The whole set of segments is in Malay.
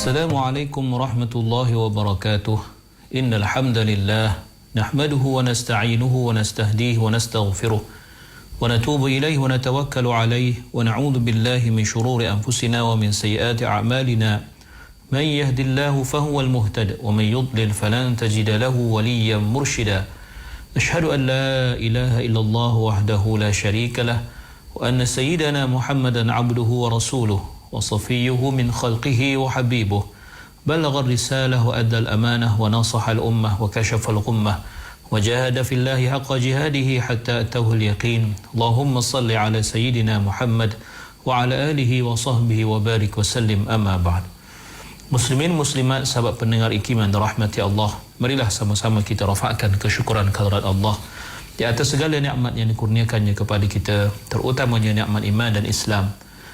Assalamualaikum warahmatullahi wabarakatuh. Innal hamdalillah nahmaduhu wa nasta'inuhu wa nastahdihi wa nastaghfiruh wa natubu ilayhi wa natawakkalu alayhi wa na'udzu billahi min shururi anfusina wa min sayyiati a'malina. Man yahdihillahu fahuwal muhtadi wa man yudlil falan tajida lahu waliyyan murshida. Ashhadu an la ilaha illallah wahdahu la syarika lah wa anna sayyidana Muhammadan 'abduhu wa rasuluh وصفيه من خلقه وحبيبه بلغ الرسالة وأدى الأمانة ونصح الأمة وكشف الغمة وجاهد في الله حق جهاده حتى أتاه اليقين اللهم صل على سيدنا محمد وعلى آله وصحبه وبارك وسلم أما بعد. Muslimin muslimat sahabat pendengar ikiman rahmati Allah, marilah sama-sama kita rafa'kan kesyukuran kehadirat Allah di atas segala nikmat yang dikurniakannya kepada kita, terutamanya nikmat iman dan Islam.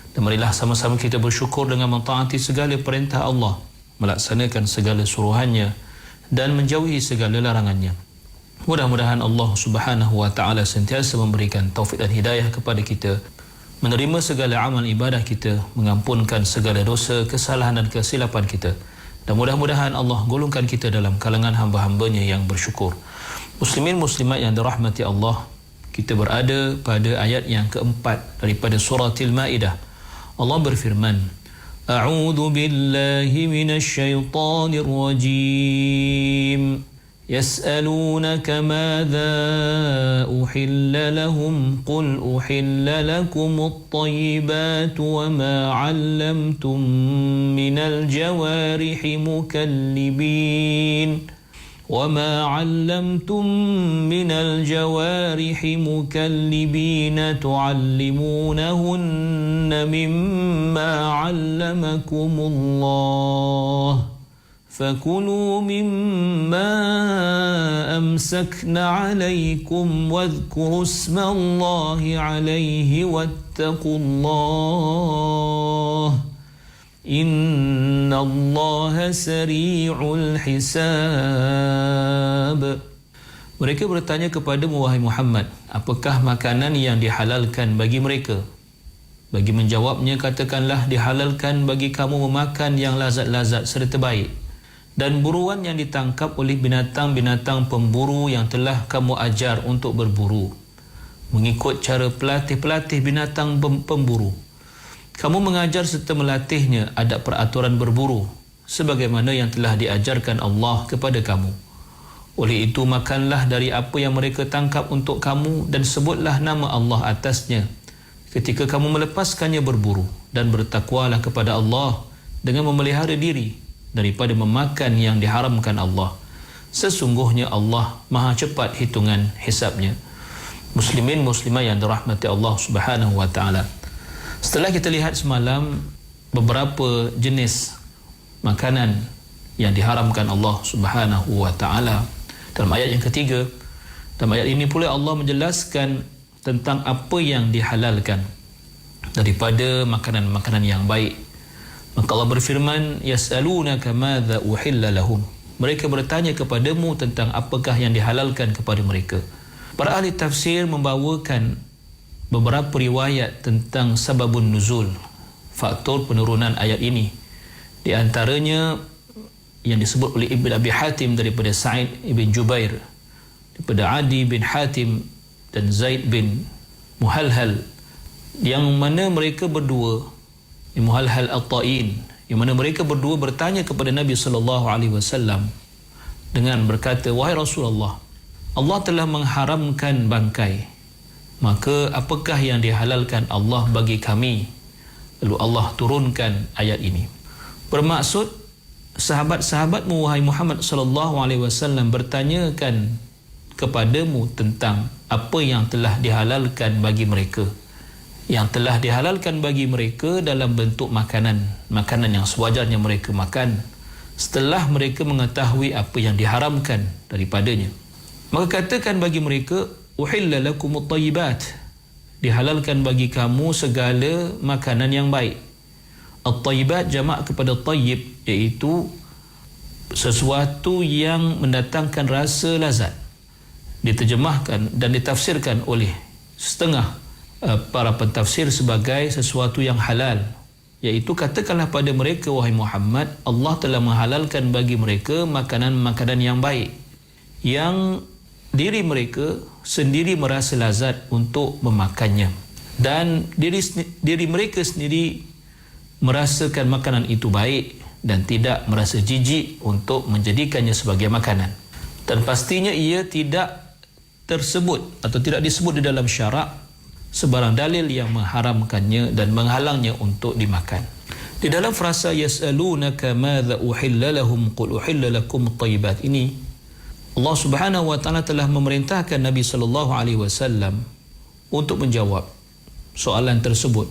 Dan marilah sama-sama kita bersyukur dengan mentaati segala perintah Allah, melaksanakan segala suruhannya dan menjauhi segala larangannya. Mudah-mudahan Allah Subhanahu wa taala sentiasa memberikan taufik dan hidayah kepada kita, menerima segala amal ibadah kita, mengampunkan segala dosa, kesalahan dan kesilapan kita. Dan mudah-mudahan Allah golongkan kita dalam kalangan hamba-hambanya yang bersyukur. Muslimin muslimat yang dirahmati Allah, kita berada pada ayat yang keempat daripada surah Al-Maidah. Allah berfirman, A'udzu billahi minasy syaithanir rajim. Yas'alunaka madza uhilla lahum qul uhilla lakumut thayyibatu wa ma 'allamtum minal jawarihi mukallibin وما علمتم من الجوارح مكلبين تعلمونهن مما علمكم الله فكلوا مما أمسكن عليكم واذكروا اسم الله عليه واتقوا الله Inna Allah sari'ul hisab. Mereka bertanya kepadamu wahai Muhammad, apakah makanan yang dihalalkan bagi mereka? Bagi menjawabnya, katakanlah dihalalkan bagi kamu memakan yang lazat-lazat serta baik, dan buruan yang ditangkap oleh binatang-binatang pemburu yang telah kamu ajar untuk berburu, mengikut cara pelatih-pelatih binatang pemburu. Kamu mengajar serta melatihnya adab peraturan berburu sebagaimana yang telah diajarkan Allah kepada kamu. Oleh itu makanlah dari apa yang mereka tangkap untuk kamu dan sebutlah nama Allah atasnya ketika kamu melepaskannya berburu, dan bertakwalah kepada Allah dengan memelihara diri daripada memakan yang diharamkan Allah. Sesungguhnya Allah Maha cepat hitungan hisabnya. Muslimin muslimah yang dirahmati Allah Subhanahu wa taala. Setelah kita lihat semalam beberapa jenis makanan yang diharamkan Allah Subhanahu wa taala, dalam ayat yang ketiga, dalam ayat ini pula Allah menjelaskan tentang apa yang dihalalkan daripada makanan-makanan yang baik. Maka Allah berfirman, yas'alunaka madza uhilla lahum. Mereka bertanya kepadamu tentang apakah yang dihalalkan kepada mereka. Para ahli tafsir membawakan beberapa riwayat tentang sababun nuzul, faktor penurunan ayat ini. Di antaranya yang disebut oleh Ibn Abi Hatim daripada Sa'id ibn Jubair, daripada Adi bin Hatim dan Zaid bin Muhalhal, yang mana mereka berdua, Muhalhal At-Ta'in, yang mana mereka berdua bertanya kepada Nabi SAW dengan berkata, wahai Rasulullah, Allah telah mengharamkan bangkai, maka apakah yang dihalalkan Allah bagi kami? Lalu Allah turunkan ayat ini. Bermaksud, sahabat-sahabatmu wahai Muhammad sallallahu alaihi wasallam bertanyakan kepadamu tentang apa yang telah dihalalkan bagi mereka. Yang telah dihalalkan bagi mereka dalam bentuk makanan yang sewajarnya mereka makan setelah mereka mengetahui apa yang diharamkan daripadanya. Maka katakan bagi mereka, uhilla lakumut thayyibat, dihalalkan bagi kamu segala makanan yang baik. At-thayyibat jamak kepada tayyib, iaitu sesuatu yang mendatangkan rasa lazat. Diterjemahkan dan ditafsirkan oleh setengah para pentafsir sebagai sesuatu yang halal, Iaitu katakanlah pada mereka, wahai Muhammad, Allah telah menghalalkan bagi mereka makanan-makanan yang baik, yang diri mereka sendiri merasa lazat untuk memakannya, dan diri mereka sendiri merasakan makanan itu baik dan tidak merasa jijik untuk menjadikannya sebagai makanan. Dan pastinya ia tidak tersebut atau tidak disebut di dalam syarak sebarang dalil yang mengharamkannya dan menghalangnya untuk dimakan. Di dalam frasa yas'alunaka madza uhilla lahum qul uhilla lakum at-thayyibat ini, Allah Subhanahu wa taala telah memerintahkan Nabi sallallahu alaihi wasallam untuk menjawab soalan tersebut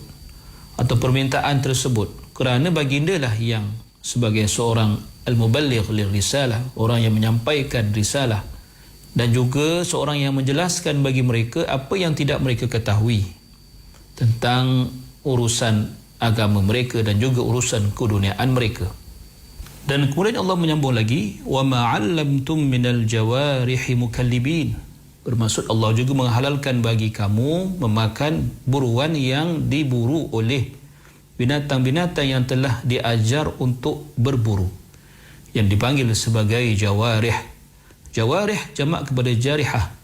atau permintaan tersebut, kerana bagindalah yang sebagai seorang al-muballigh lirisalah, orang yang menyampaikan risalah, dan juga seorang yang menjelaskan bagi mereka apa yang tidak mereka ketahui tentang urusan agama mereka dan juga urusan keduniaan mereka. Dan kemudian Allah menyambung lagi, wa ma 'allamtum minal jawarihi mukallibin, bermaksud Allah juga menghalalkan bagi kamu memakan buruan yang diburu oleh binatang-binatang yang telah diajar untuk berburu, yang dipanggil sebagai jawarih. Jawarih jamak kepada jarihah,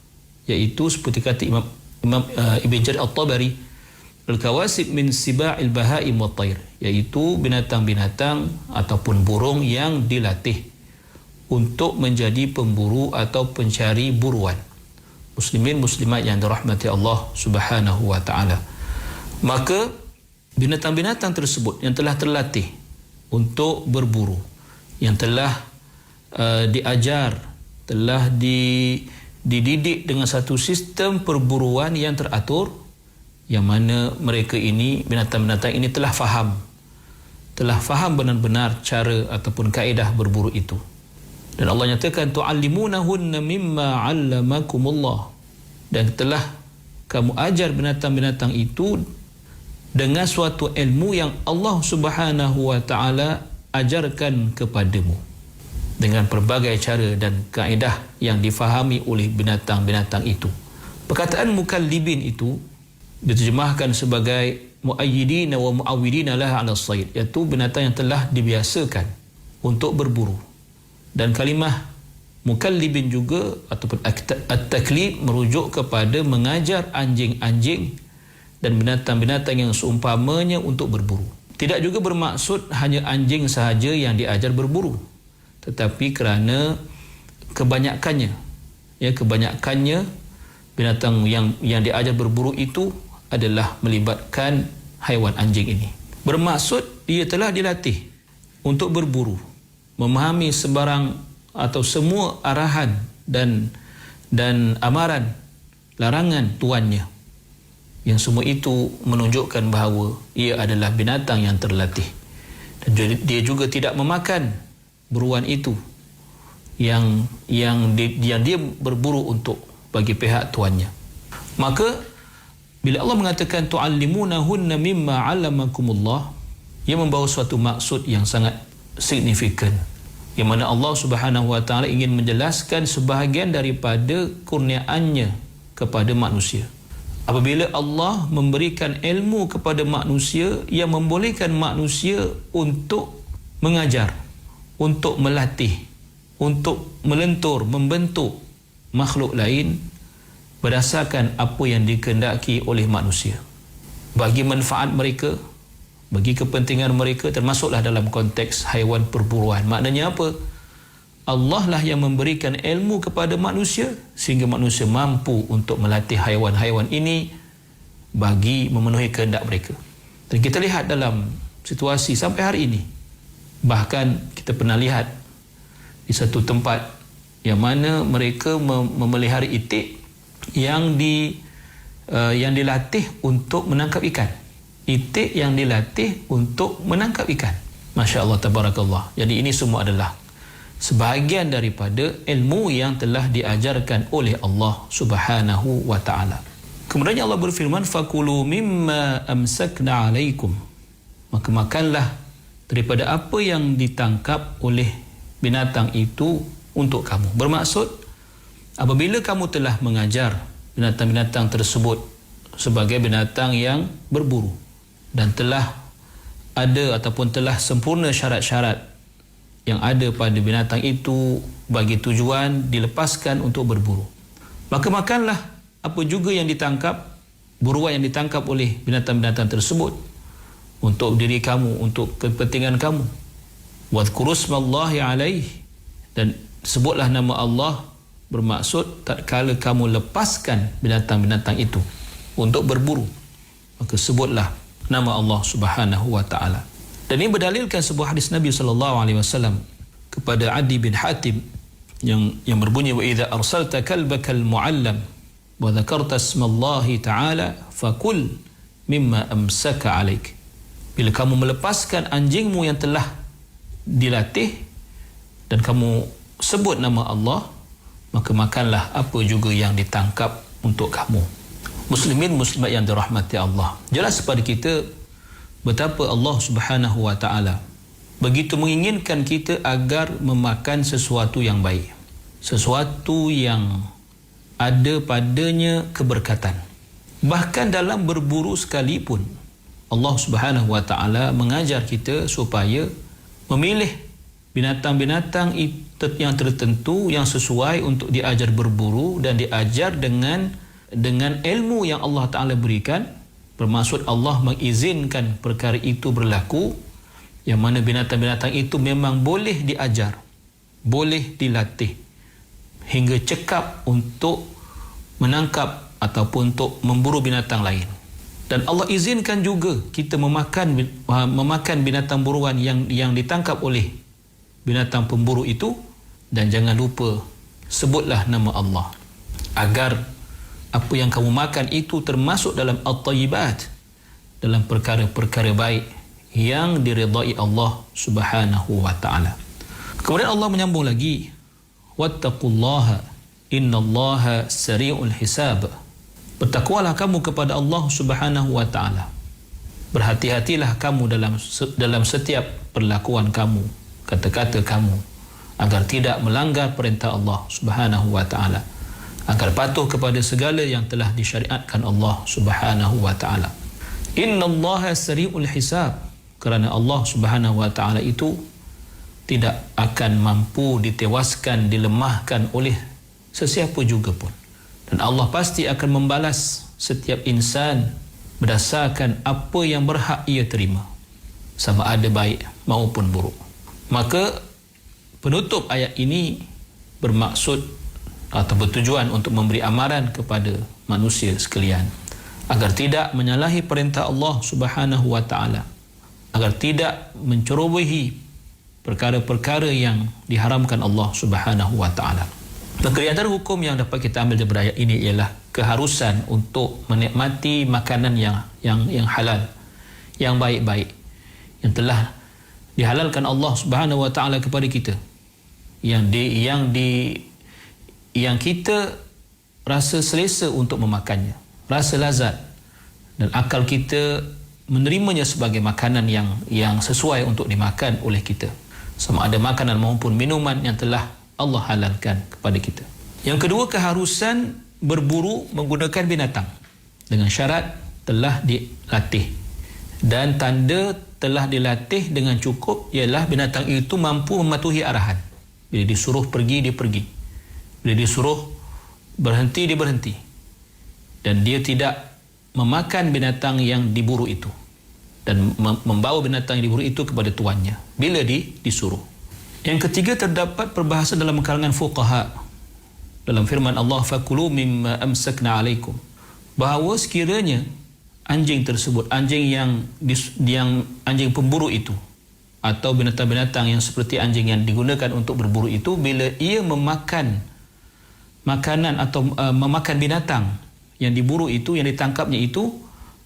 iaitu seperti kata Imam Ibn Jarir At-Tabari, al-kawasib min siba'il bahaim wa tayr, iaitu binatang-binatang ataupun burung yang dilatih untuk menjadi pemburu atau pencari buruan. Muslimin muslimat yang dirahmati Allah Subhanahu wa taala. Maka binatang-binatang tersebut yang telah terlatih untuk berburu, yang telah diajar, telah dididik dengan satu sistem perburuan yang teratur, yang mana mereka ini, binatang-binatang ini telah faham benar-benar cara ataupun kaedah berburu itu. Dan Allah nyatakan tu'allimunahunna mimma 'allamakumullah, dan telah kamu ajar binatang-binatang itu dengan suatu ilmu yang Allah Subhanahu wa taala ajarkan kepadamu, dengan pelbagai cara dan kaedah yang difahami oleh binatang-binatang itu. Perkataan mukallibin itu diterjemahkan sebagai muayyidina wa muawwidina laha 'ala as-sayd, iaitu binatang yang telah dibiasakan untuk berburu. Dan kalimah mukallibin juga ataupun at-taklib merujuk kepada mengajar anjing-anjing dan binatang-binatang yang seumpamanya untuk berburu. Tidak juga bermaksud hanya anjing sahaja yang diajar berburu, tetapi kerana kebanyakannya binatang yang diajar berburu itu adalah melibatkan haiwan anjing ini. Bermaksud dia telah dilatih untuk berburu, memahami sebarang atau semua arahan dan amaran, larangan tuannya, yang semua itu menunjukkan bahawa ia adalah binatang yang terlatih. Dan dia juga tidak memakan buruan itu yang dia berburu untuk bagi pihak tuannya. Maka bila Allah mengatakan tu'allimunahunna mimma 'allamakumullah, ia membawa suatu maksud yang sangat signifikan, yang mana Allah Subhanahu wa taala ingin menjelaskan sebahagian daripada kurniaannya kepada manusia. Apabila Allah memberikan ilmu kepada manusia yang membolehkan manusia untuk mengajar, untuk melatih, untuk melentur, membentuk makhluk lain berdasarkan apa yang dikehendaki oleh manusia, bagi manfaat mereka, bagi kepentingan mereka, termasuklah dalam konteks haiwan perburuan. Maknanya apa? Allah lah yang memberikan ilmu kepada manusia sehingga manusia mampu untuk melatih haiwan-haiwan ini bagi memenuhi kehendak mereka. Dan kita lihat dalam situasi sampai hari ini, bahkan kita pernah lihat di satu tempat yang mana mereka memelihara itik yang dilatih untuk menangkap ikan. Itik yang dilatih untuk menangkap ikan. Masya Allah, tabarakallah. Jadi ini semua adalah sebahagian daripada ilmu yang telah diajarkan oleh Allah Subhanahu wa taala. Kemudian Allah berfirman, fakulu mimma amsakna alaikum, maka makanlah daripada apa yang ditangkap oleh binatang itu untuk kamu. Bermaksud, apabila kamu telah mengajar binatang-binatang tersebut sebagai binatang yang berburu dan telah ada ataupun telah sempurna syarat-syarat yang ada pada binatang itu bagi tujuan dilepaskan untuk berburu. Maka makanlah apa juga yang ditangkap, buruan yang ditangkap oleh binatang-binatang tersebut untuk diri kamu, untuk kepentingan kamu. Wadhkurusmallahi alaih, dan sebutlah nama Allah, bermaksud tatkala kamu lepaskan binatang-binatang itu untuk berburu, maka sebutlah nama Allah Subhanahu wa taala. Dan ini berdalilkan sebuah hadis Nabi sallallahu alaihi wasallam kepada Adi bin Hatim yang berbunyi, wa idza arsalta kalbakal muallam wa dzakarta ismallahi ta'ala fakul mimma amsaka alaik. Bila kamu melepaskan anjingmu yang telah dilatih dan kamu sebut nama Allah, maka makanlah apa juga yang ditangkap untuk kamu. Muslimin muslimat yang dirahmati Allah, jelas kepada kita betapa Allah Subhanahu wa taala begitu menginginkan kita agar memakan sesuatu yang baik, sesuatu yang ada padanya keberkatan. Bahkan dalam berburu sekalipun Allah Subhanahu wa taala mengajar kita supaya memilih binatang-binatang yang tertentu yang sesuai untuk diajar berburu dan diajar dengan ilmu yang Allah taala berikan. Bermaksud Allah mengizinkan perkara itu berlaku, yang mana binatang-binatang itu memang boleh diajar, boleh dilatih hingga cekap untuk menangkap ataupun untuk memburu binatang lain. Dan Allah izinkan juga kita memakan binatang buruan yang ditangkap oleh binatang pemburu itu. Dan jangan lupa sebutlah nama Allah, agar apa yang kamu makan itu termasuk dalam at-tayyibat, dalam perkara-perkara baik yang diridai Allah Subhanahu wa taala. Kemudian Allah menyambung lagi, wattaqullaha innallaha sari'ul hisab. Bertakwalah kamu kepada Allah Subhanahu wa taala. Berhati-hatilah kamu dalam setiap perlakuan kamu, kata-kata kamu, agar tidak melanggar perintah Allah Subhanahu wa taala, agar patuh kepada segala yang telah disyariatkan Allah Subhanahu wa taala. Innallaha sari'ul hisab, kerana Allah Subhanahu wa taala itu tidak akan mampu ditewaskan, dilemahkan oleh sesiapa juga pun. Dan Allah pasti akan membalas setiap insan berdasarkan apa yang berhak ia terima, sama ada baik maupun buruk. Maka penutup ayat ini bermaksud atau bertujuan untuk memberi amaran kepada manusia sekalian agar tidak menyalahi perintah Allah Subhanahu wa taala, agar tidak mencerobohi perkara-perkara yang diharamkan Allah Subhanahu wa taala. Maka di antara hukum yang dapat kita ambil daripada ayat ini ialah keharusan untuk menikmati makanan yang halal, yang baik-baik, yang telah dihalalkan Allah Subhanahu wa taala kepada kita, yang kita rasa selesa untuk memakannya, rasa lazat, dan akal kita menerimanya sebagai makanan yang sesuai untuk dimakan oleh kita, sama ada makanan maupun minuman yang telah Allah halalkan kepada kita. Yang kedua, keharusan berburu menggunakan binatang dengan syarat telah dilatih, dan tanda telah dilatih dengan cukup ialah binatang itu mampu mematuhi arahan. Bila disuruh pergi, dia pergi. Bila disuruh berhenti, dia berhenti. Dan dia tidak memakan binatang yang diburu itu dan membawa binatang yang diburu itu kepada tuannya bila disuruh. Yang ketiga, terdapat perbahasan dalam kalangan fuqaha dalam firman Allah, fakulu mimma amsakna alaikum, bahawa sekiranya anjing tersebut, anjing anjing pemburu itu atau binatang-binatang yang seperti anjing yang digunakan untuk berburu itu, bila ia memakan makanan atau memakan binatang yang diburu itu, yang ditangkapnya itu,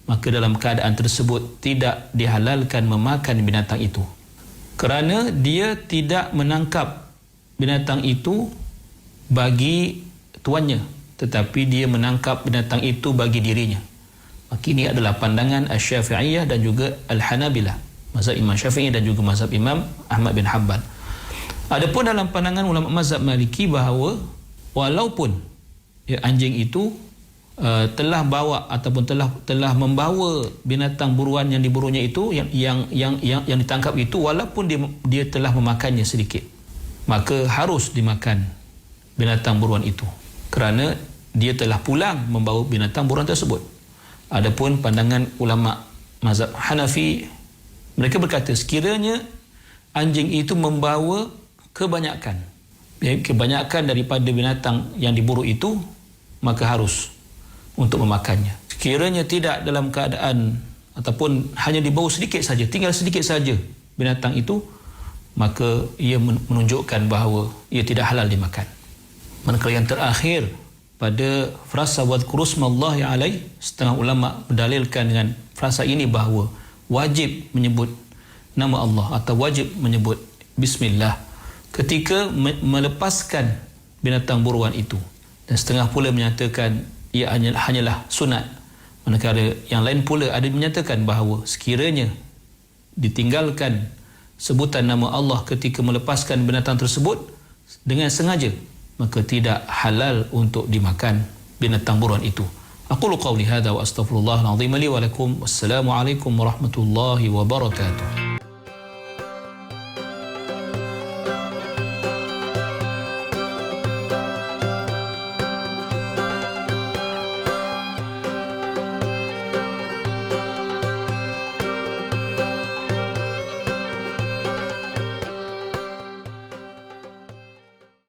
maka dalam keadaan tersebut tidak dihalalkan memakan binatang itu, kerana dia tidak menangkap binatang itu bagi tuannya, tetapi dia menangkap binatang itu bagi dirinya. Maka ini adalah pandangan Asy-Syafi'iyah dan juga Al-Hanabilah, mazhab Imam Syafi'i dan juga mazhab Imam Ahmad bin Hanbal. Adapun dalam pandangan ulama mazhab Maliki, bahawa walaupun anjing itu telah bawa ataupun telah membawa binatang buruan yang diburunya itu yang ditangkap itu, walaupun dia telah memakannya sedikit, maka harus dimakan binatang buruan itu kerana dia telah pulang membawa binatang buruan tersebut. Adapun pandangan ulama mazhab Hanafi, mereka berkata sekiranya anjing itu membawa kebanyakan daripada binatang yang diburu itu, maka harus untuk memakannya. Sekiranya tidak dalam keadaan ataupun hanya dibawa sedikit saja, tinggal sedikit saja binatang itu, maka ia menunjukkan bahawa ia tidak halal dimakan. Manakala yang terakhir pada frasa wadhkuru smallahi alaih, setengah ulama berdalilkan dengan frasa ini bahawa wajib menyebut nama Allah atau wajib menyebut bismillah ketika melepaskan binatang buruan itu, dan setengah pula menyatakan ia hanyalah sunat. Manakala yang lain pula ada menyatakan bahawa sekiranya ditinggalkan sebutan nama Allah ketika melepaskan binatang tersebut dengan sengaja, maka tidak halal untuk dimakan binatang buruan itu. Aqulu qawli hadza wa astaghfirullahal azim li wa lakum. Wassalamu alaikum warahmatullahi wabarakatuh.